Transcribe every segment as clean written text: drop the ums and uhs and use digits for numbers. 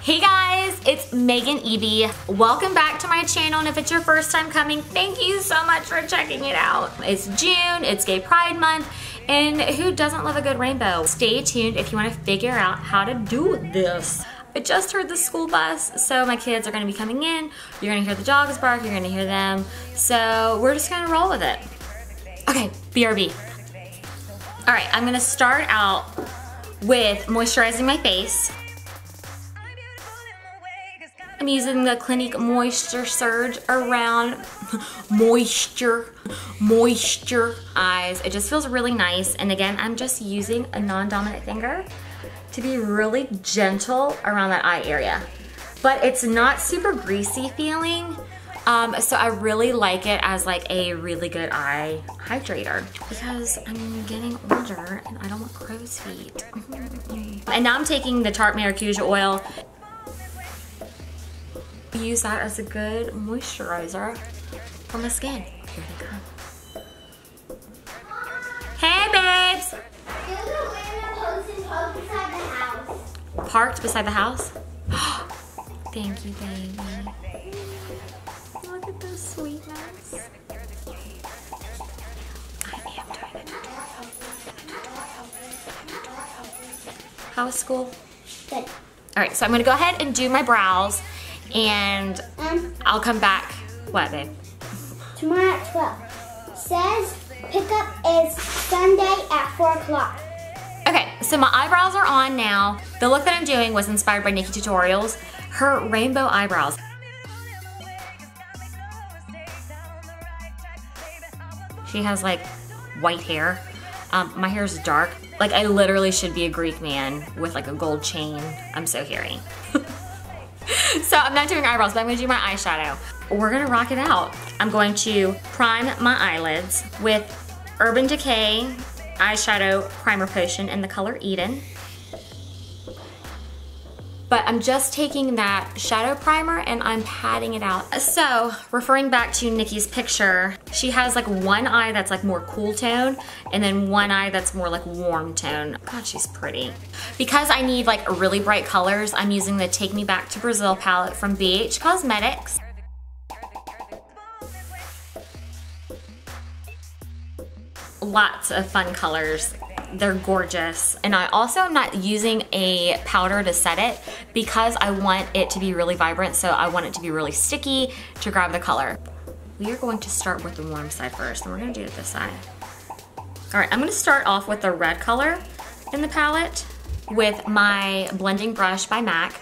Hey guys, it's Megan Evie. Welcome back to my channel, and if it's your first time coming, thank you so much for checking it out. It's June, it's Gay Pride Month, and who doesn't love a good rainbow? Stay tuned if you want to figure out how to do this. I just heard the school bus, so my kids are gonna be coming in. You're gonna hear the dogs bark, you're gonna hear them. So we're just gonna roll with it. Okay, BRB. All right, I'm gonna start out with moisturizing my face. I'm using the Clinique Moisture Surge around moisture eyes. It just feels really nice. And again, I'm just using a non-dominant finger to be really gentle around that eye area. But it's not super greasy feeling. So I really like it as like a really good eye hydrator because I'm getting older and I don't want crow's feet. And now I'm taking the Tarte Maracuja oil. Use that as a good moisturizer for my skin. Here they come. Hey babes! Parked beside the house? Thank you, baby. Look at this sweetness. I am doing a tutorial. How was school? Good. Alright, so I'm gonna go ahead and do my brows. And I'll come back. What, babe? Tomorrow at 12. Says pickup is Sunday at 4 o'clock. Okay, so my eyebrows are on now. The look that I'm doing was inspired by Nikkie Tutorials. Her rainbow eyebrows. She has like white hair. My hair is dark. Like I literally should be a Greek man with like a gold chain. I'm so hairy. So I'm not doing eyebrows, but I'm gonna do my eyeshadow. We're gonna rock it out. I'm going to prime my eyelids with Urban Decay eyeshadow primer potion in the color Eden. But I'm just taking that shadow primer and I'm patting it out. So, referring back to Nikkie's picture, she has like one eye that's like more cool tone and then one eye that's more like warm tone. God, she's pretty. Because I need like really bright colors, I'm using the Take Me Back to Brazil palette from BH Cosmetics. Lots of fun colors. They're gorgeous. And I also am not using a powder to set it because I want it to be really vibrant, so I want it to be really sticky to grab the color. We are going to start with the warm side first, and we're gonna do it this side. All right, I'm gonna start off with the red color in the palette with my blending brush by MAC.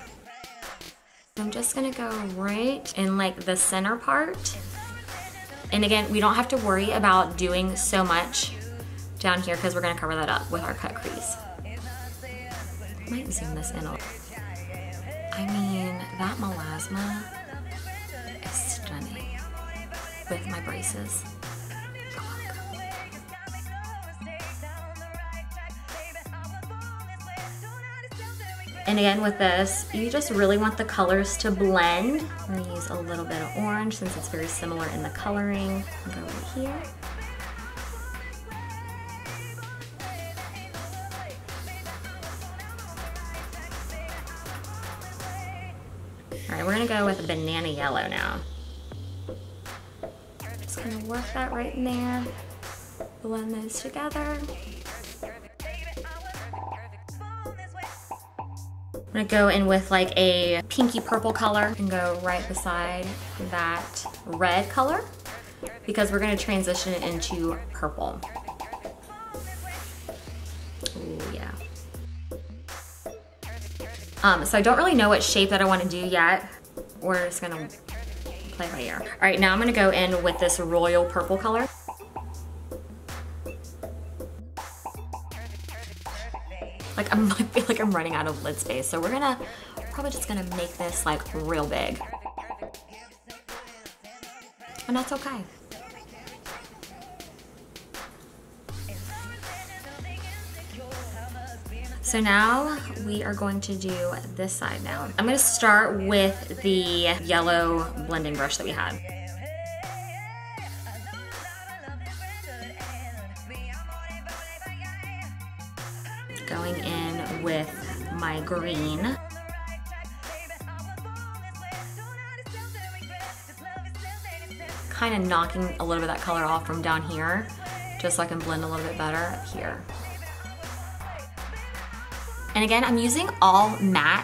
I'm just gonna go right in like the center part. And again, we don't have to worry about doing so much down here because we're gonna cover that up with our cut crease. I might zoom this in a little. I mean, that melasma is stunning with my braces. And again with this, you just really want the colors to blend. I'm gonna use a little bit of orange since it's very similar in the coloring. Go right here. All right, we're gonna go with a banana yellow now. Just gonna work that right in there. Blend those together. I'm gonna go in with like a pinky purple color and go right beside that red color because we're gonna transition it into purple. Ooh, yeah. So I don't really know what shape that I want to do yet. We're just gonna play by ear. All right, now I'm gonna go in with this royal purple color. Like I feel like I'm running out of lid space, so we're probably just gonna make this like real big. And that's okay. So now we are going to do this side now. I'm gonna start with the yellow blending brush that we had. Going in with my green. kind of knocking a little bit of that color off from down here, just so I can blend a little bit better up here. And again, I'm using all matte.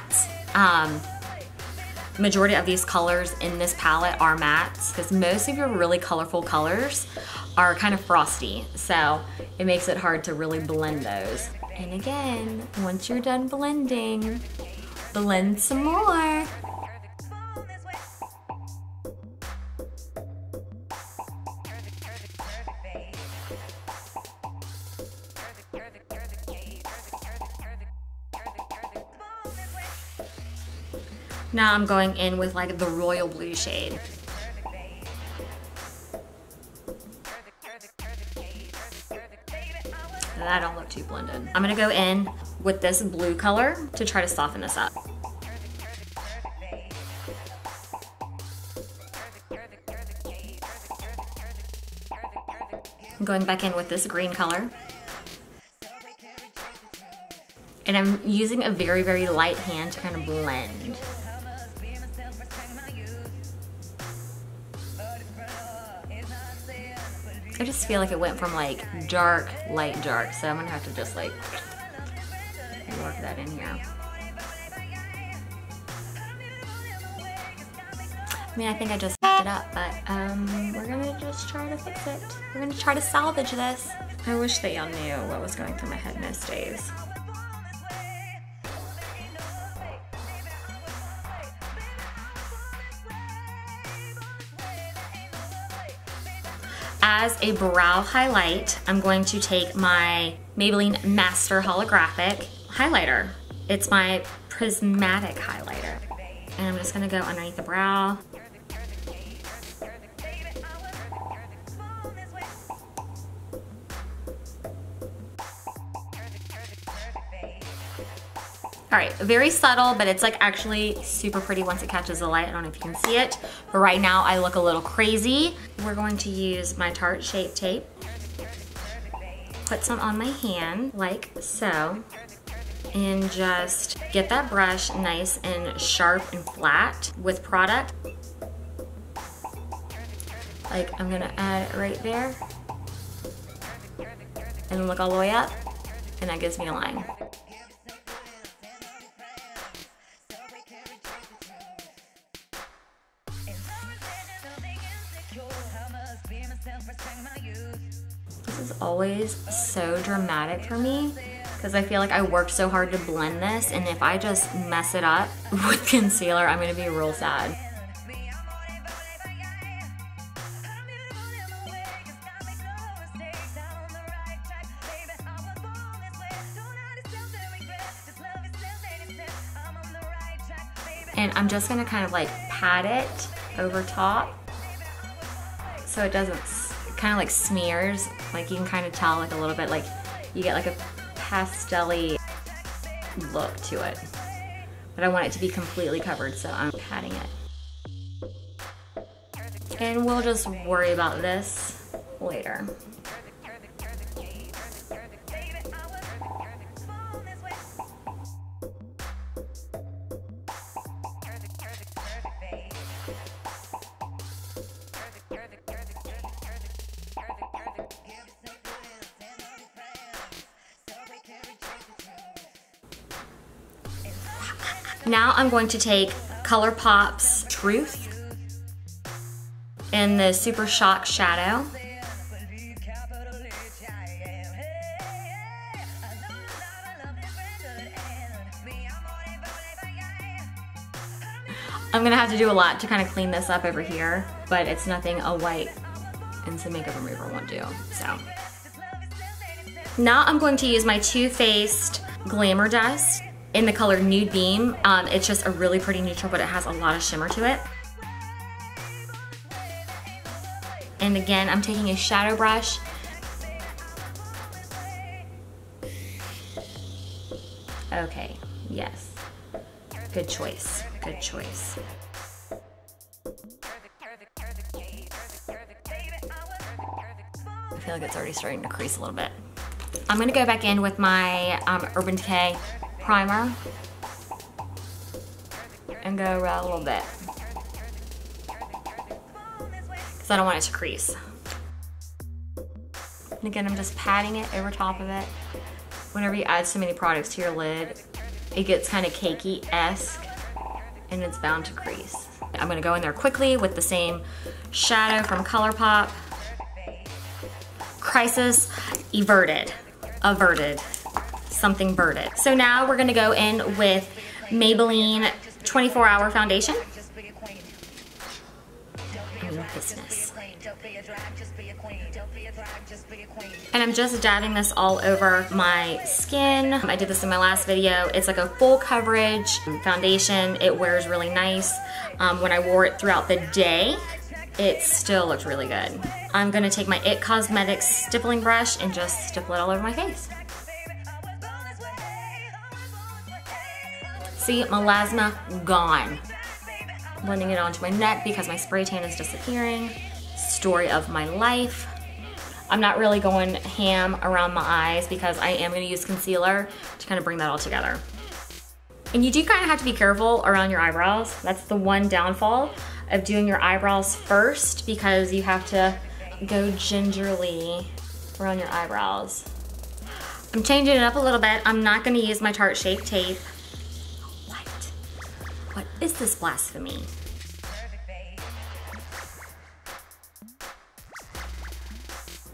Majority of these colors in this palette are mattes because most of your really colorful colors are kind of frosty. So it makes it hard to really blend those. And again, once you're done blending, blend some more. Now I'm going in with like the royal blue shade. That don't look too blended. I'm gonna go in with this blue color to try to soften this up. I'm going back in with this green color. And I'm using a very, very light hand to kind of blend. I just feel like it went from like dark, light, dark. So I'm gonna have to just like work that in here. I mean, I think I just fucked it up, but we're gonna just try to fix it. We're gonna try to salvage this. I wish that y'all knew what was going through my head most days. As a brow highlight, I'm going to take my Maybelline Master Holographic highlighter. It's my prismatic highlighter. And I'm just gonna go underneath the brow. All right, very subtle, but it's like actually super pretty once it catches the light. I don't know if you can see it, but right now I look a little crazy. We're going to use my Tarte Shape Tape. Put some on my hand, like so, and just get that brush nice and sharp and flat with product. Like I'm gonna add it right there, and look all the way up, and that gives me a line. This is always so dramatic for me because I feel like I worked so hard to blend this, and if I just mess it up with concealer, I'm gonna be real sad. And I'm just gonna kind of like pat it over top so it doesn't, kind of like smears. Like you can kind of tell like a little bit, like you get like a pastel-y look to it. But I want it to be completely covered, so I'm patting it. And we'll just worry about this later. Now I'm going to take ColourPop's Truth in the Super Shock Shadow. I'm gonna have to do a lot to kind of clean this up over here, but it's nothing a white instant makeup remover won't do, so. Now I'm going to use my Too Faced Glamour Dust in the color Nude Beam. It's just a really pretty neutral, but it has a lot of shimmer to it. And again, I'm taking a shadow brush. Okay, yes. Good choice, good choice. I feel like it's already starting to crease a little bit. I'm gonna go back in with my Urban Decay primer and go around a little bit. because I don't want it to crease. And again, I'm just patting it over top of it. Whenever you add so many products to your lid, it gets kind of cakey-esque and it's bound to crease. I'm gonna go in there quickly with the same shadow from ColourPop. Crisis averted, something birded. So now we're gonna go in with Maybelline 24-hour foundation. Business. And I'm just dabbing this all over my skin. I did this in my last video. It's like a full coverage foundation. It wears really nice. When I wore it throughout the day, it still looked really good. I'm gonna take my IT Cosmetics stippling brush and just stipple it all over my face. See, melasma gone. Blending it onto my neck because my spray tan is disappearing. Story of my life. I'm not really going ham around my eyes because I am gonna use concealer to kind of bring that all together. And you do kind of have to be careful around your eyebrows. That's the one downfall of doing your eyebrows first, because you have to go gingerly around your eyebrows. I'm changing it up a little bit. I'm not gonna use my Tarte Shape Tape. What is this blasphemy?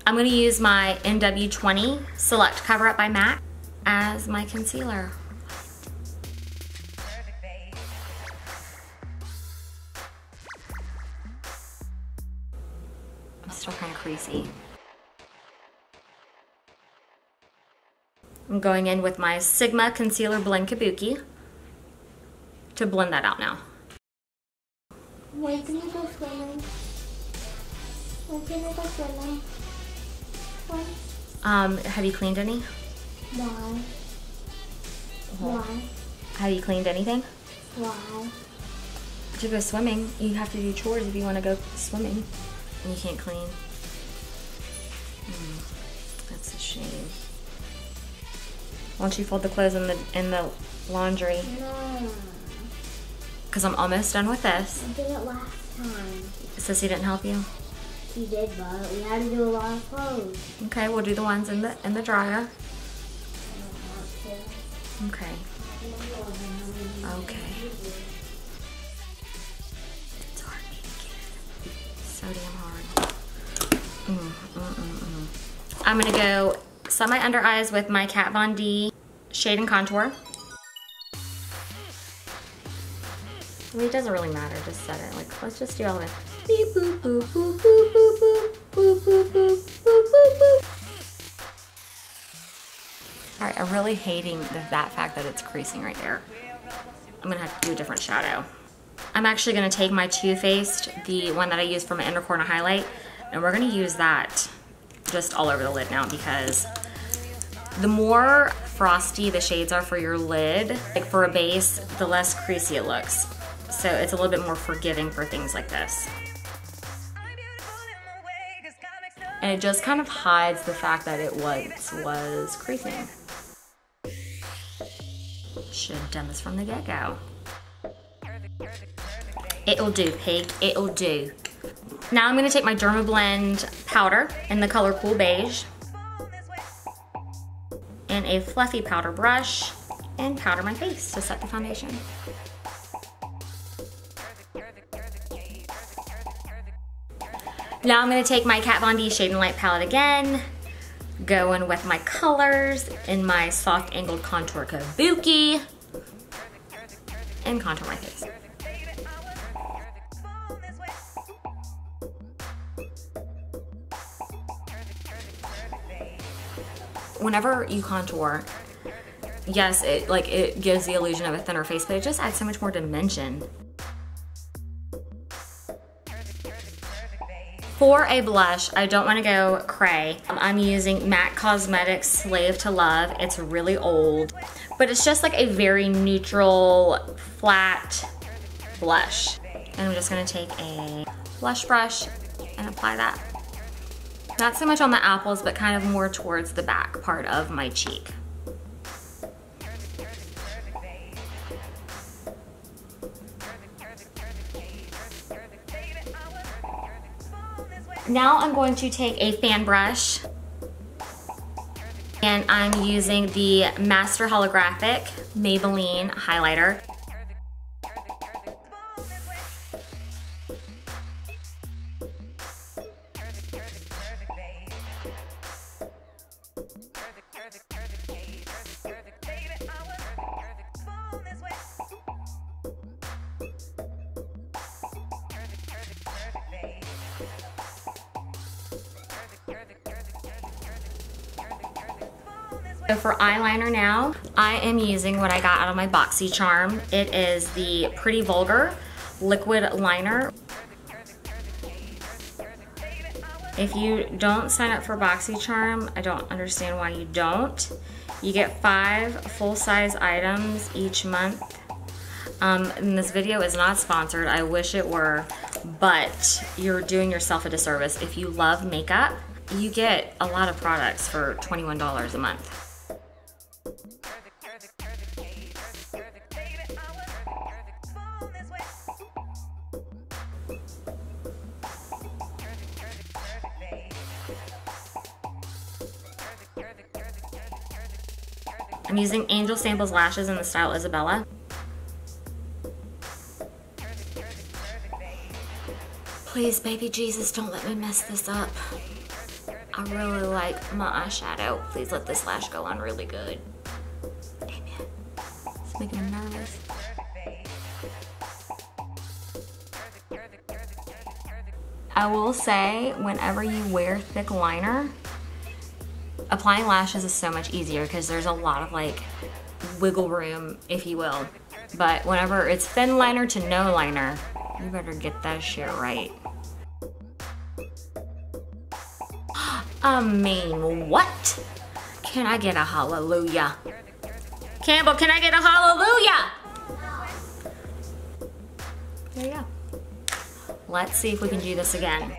I'm gonna use my NW20 Select Cover Up by MAC as my concealer. I'm still kind of creasy. I'm going in with my Sigma Concealer Blend Kabuki to blend that out now. When can you go swimming? When can you go swimming? When? Have you cleaned any? Why? Why? Have you cleaned anything? Why? To go swimming, you have to do chores if you want to go swimming, and you can't clean. That's a shame. Why don't you fold the clothes in the laundry? No. Because I'm almost done with this. I did it last time. Sissy didn't help you? She did, but we had to do a lot of clothes. Okay, we'll do the ones in the dryer. Okay. Okay. It's hard making it. So damn hard. I'm gonna go set my under eyes with my Kat Von D Shade and Contour. I mean, it doesn't really matter, just set it. Like, let's just do all of it. Beep, boop, boop, boop, boop, boop, boop, boop, boop, boop, boop, boop, boop. All right, I'm really hating that fact that it's creasing right there. I'm gonna have to do a different shadow. I'm actually gonna take my Too Faced, the one that I use for my inner corner highlight, and we're gonna use that just all over the lid now, because the more frosty the shades are for your lid, like for a base, the less creasy it looks. So it's a little bit more forgiving for things like this. And it just kind of hides the fact that it was creasing. Should have done this from the get-go. It'll do, pig, it'll do. Now I'm gonna take my Dermablend powder in the color Cool Beige and a fluffy powder brush and powder my face to set the foundation. Now I'm gonna take my Kat Von D Shade and Light palette again, go in with my colors in my Soft Angled Contour Kabuki, and contour my face. Whenever you contour, yes, it gives the illusion of a thinner face, but it just adds so much more dimension. For a blush, I don't want to go cray. I'm using MAC Cosmetics Slave to Love. It's really old, but it's just like a very neutral, flat blush. And I'm just gonna take a blush brush and apply that. Not so much on the apples, but kind of more towards the back part of my cheek. Now I'm going to take a fan brush and I'm using the Master Holographic Maybelline highlighter. So for eyeliner now, I am using what I got out of my BoxyCharm. It is the Pretty Vulgar Liquid Liner. If you don't sign up for BoxyCharm, I don't understand why you don't. You get 5 full-size items each month. And this video is not sponsored, I wish it were, but you're doing yourself a disservice. If you love makeup, you get a lot of products for $21 a month. I'm using Angel Samples lashes in the style Isabella. Please, baby Jesus, don't let me mess this up. I really like my eyeshadow. Please let this lash go on really good. Amen. It's making me nervous. I will say, whenever you wear thick liner, applying lashes is so much easier because there's a lot of like wiggle room, if you will. But whenever it's thin liner to no liner, you better get that shit right. I mean, what? Can I get a hallelujah? Campbell, can I get a hallelujah? There you go. Let's see if we can do this again.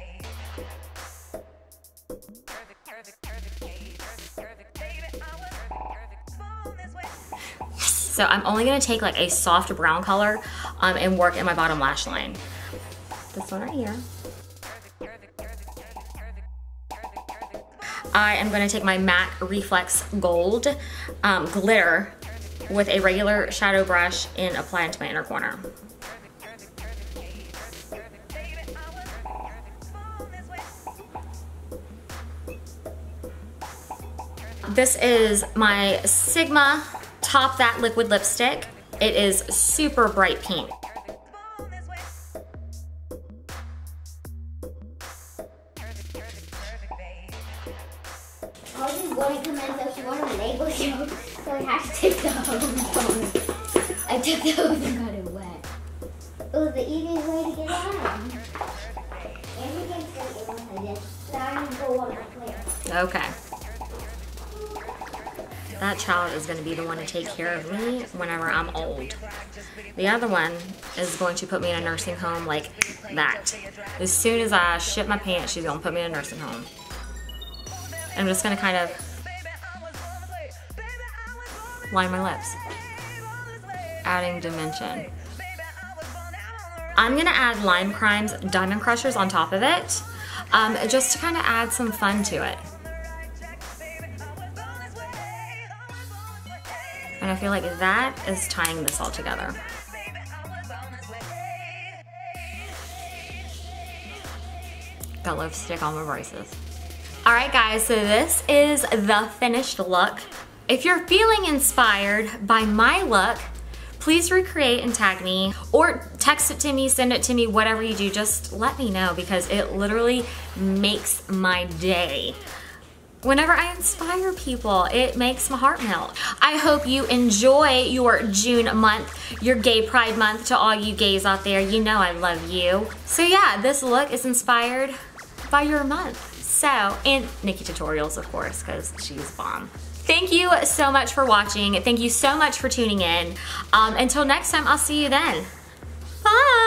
So I'm only gonna take like a soft brown color and work in my bottom lash line. This one right here. I am gonna take my MAC Reflex Gold glitter with a regular shadow brush and apply it to my inner corner. This is my Sigma Top That Liquid Lipstick. It is super bright pink. I was just going to come in, so she wanted to label you, so I had to take the hose. I took the hose and got it wet. It was the easiest way to get it on. Everything's going to be on this. Now I need to go on my plate. Okay. That child is going to be the one to take care of me whenever I'm old. The other one is going to put me in a nursing home like that. As soon as I shit my pants, she's going to put me in a nursing home. I'm just going to kind of line my lips, adding dimension. I'm going to add Lime Crime's Diamond Crushers on top of it, just to kind of add some fun to it. And I feel like that is tying this all together. Got lipstick on my braces. All right guys, so this is the finished look. If you're feeling inspired by my look, please recreate and tag me, or text it to me, send it to me, whatever you do, just let me know because it literally makes my day. Whenever I inspire people, it makes my heart melt. I hope you enjoy your June month, your Gay Pride month. To all you gays out there, you know I love you. So yeah, this look is inspired by your month. So, and Nikkie tutorials, of course, because she's bomb. Thank you so much for watching. Thank you so much for tuning in. Until next time, I'll see you then. Bye.